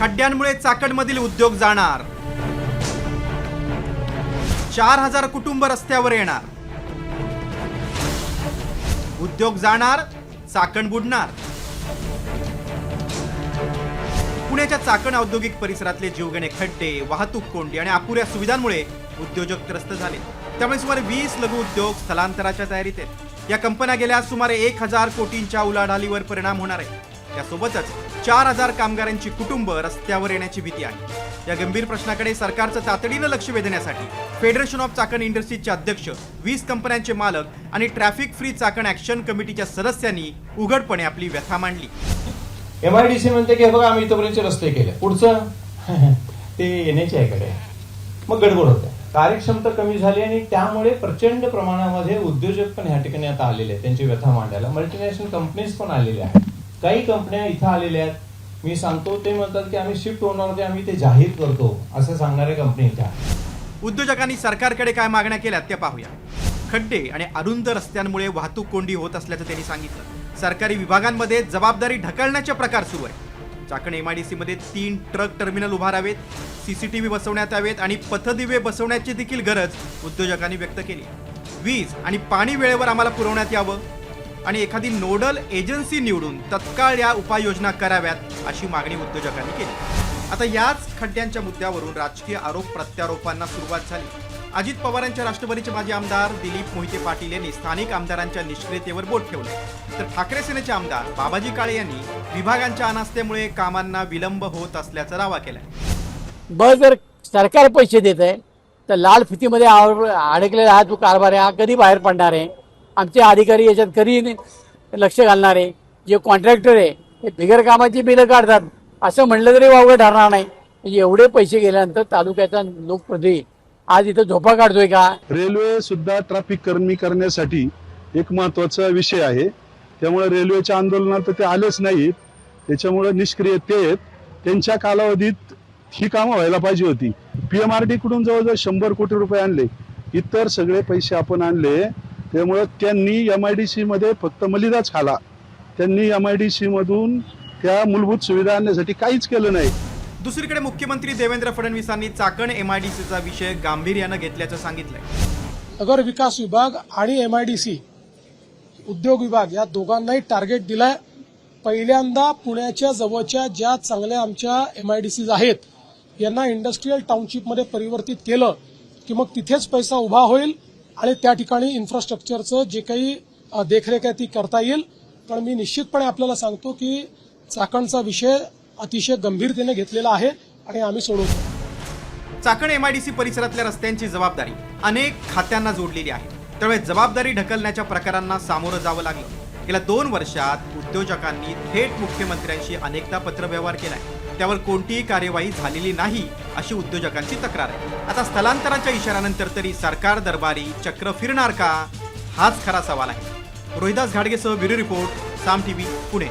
खड्ड्यांमुळे चाकणमधील उद्योग जाणार, 4000 कुटुंब रस्त्यावर येणार, उद्योग जाणार, चाकण बुडणार। पुण्याच्या चाकण औद्योगिक परिसरातले जीवघेणे खड्डे, वाहतूक कोंडी आणि अपुऱ्या सुविधांमुळे उद्योजक त्रस्त झाले। त्यामुळे सुमारे 20 लघु उद्योग स्थलांतराच्या तयारीत आहेत। या कंपन्या गेल्या सुमारे 1000 कोटींच्या उलाढालीवर परिणाम होणार आहे। त्यासोबतच 4000 कामगारांची कुटुंब रस्त्यावर येण्याची भीती आहे। या गंभीर प्रश्नाकडे सरकारचं तातडीनं लक्ष वेधण्यासाठी फेडरेशन ऑफ चाकण इंडस्ट्रीजचे अध्यक्ष, 20 कंपन्यांचे मालक आणि ट्रॅफिक फ्री चाकण ऍक्शन कमिटीच्या सदस्यांनी उघडपणे आपली व्यथा मांडली। MIDC म्हणते की बघा आम्ही इथपर्यंत रस्ते केले, पुढचं ते येण्याचे आहे कडे, मग गडबड होते, कार्यक्षमता कमी झाली आणि त्यामुळे प्रचंड प्रमाणामध्ये उद्योजक पण ह्या ठिकाणी आता आलेले आहेत त्यांची व्यथा मांडायला। मल्टीनॅशनल कंपनीज पण आलेल्या आहेत, काही कंपन्या इथं आलेल्या आहेत। मी सांगतो ते म्हणतात की आम्ही शिफ्ट होणार होते, आम्ही ते जाहीर करतो असं सांगणाऱ्या कंपनी इथं आहेत। उद्योजकांनी सरकारकडे काय मागण्या केल्या ते पाहूया। खड्डे आणि अरुंद रस्त्यांमुळे वाहतूक कोंडी होत असल्याचं त्यांनी सांगितलं। सरकारी विभागांमध्ये जबाबदारी ढकलण्याचे प्रकार सुरू आहे। चाकण MIDC मध्ये 3 ट्रक टर्मिनल उभारावेत, CCTV बसवण्यात यावेत आणि पथदिवे बसवण्याची देखील गरज उद्योजकांनी व्यक्त केली। वीज आणि पाणी वेळेवर आम्हाला पुरवण्यात यावं आणि एखादी नोडल एजन्सी निवडून तत्काळ या उपाययोजना कराव्यात अशी मागणी उद्योजकांनी केली। आता याच खड्ड्यांच्या मुद्द्यावरून राजकीय आरोप प्रत्यारोपांना सुरुवात झाली। अजित पवारांच्या राष्ट्रवादीचे माजी आमदार दिलीप मोहिते पाटील यांनी स्थानिक आमदारांच्या निष्क्रियतेवर बोट ठेवले, तर ठाकरे सेनेचे आमदार बाबाजी काळे यांनी विभागांच्या अनास्थेमुळे कामांना विलंब होत असल्याचा दावा केलाय। जर सरकार पैसे देत आहे तर लाल फितीमध्ये अडकलेला हा जो कारभार आहे हा कधी बाहेर पडणार आहे? आमचे अधिकारी याच्यात कधी लक्ष घालणार आहे? जे कॉन्ट्रॅक्टर आहे हे बिगर कामाची बिलं काढतात असं म्हटलं तरी वावगं ठरणार नाही। म्हणजे एवढे पैसे गेल्यानंतर तालुक्याचा लोकप्रतिनिधी आज इथं झोपा काढतोय का? रेल्वे सुद्धा ट्रॅफिक कमी करण्यासाठी एक महत्वाचा विषय आहे, त्यामुळे रेल्वेच्या आंदोलनात ते आलेच नाहीत, त्याच्यामुळे निष्क्रियतेत त्यांच्या कालावधीत ही कामं व्हायला पाहिजे होती। PMRD कडून जवळजवळ 100 कोटी रुपये आणले, इतर सगळे पैसे आपण आणले, त्यामुळे त्यांनी MIDC मध्ये फक्त मलिदाच खाला, त्यांनी MIDC मधून त्या मूलभूत सुविधा आणण्यासाठी काहीच केलं नाही। दुसरीकडे मुख्यमंत्री देवेंद्र फडणवीसांनी चाकण MIDCचा विषय गांभीर्यानं घेतल्याचं सांगितलंय। नगर विकास विभाग आणि MIDC उद्योग विभाग या दोघांनाही टार्गेट दिलंय। पहिल्यांदा पुण्याच्या जवळच्या ज्या चांगल्या आमच्या MIDCs आहेत यांना इंडस्ट्रीयल टाउनशिपमध्ये परिवर्तित केलं की मग तिथेच पैसा उभा होईल आणि त्या ठिकाणी इन्फ्रास्ट्रक्चरचं जे काही देखरेख आहे ती करता येईल। पण मी निश्चितपणे आपल्याला सांगतो की चाकणचा विषय अतिशय गंभीरतेने घेतलेला आहे आणि आम्ही सोडवतो। चाकण MIDC परिसरातल्या रस्त्यांची जबाबदारी अनेक खात्यांना जोडलेली आहे, त्यामुळे जबाबदारी ढकलण्याच्या प्रकारांना सामोरं जावं लागलं। गेल्या 2 वर्षात उद्योजकांनी थेट मुख्यमंत्र्यांशी अनेकदा पत्रव्यवहार केलाय, त्यावर कोणतीही कार्यवाही झालेली नाही अशी उद्योजकांची तक्रार आहे। आता स्थलांतराच्या इशाऱ्यानंतर तरी सरकार दरबारी चक्र फिरणार का, हाच खरा सवाल आहे। रोहिदास घाडगेसह ब्युरो रिपोर्ट, साम TV, पुणे।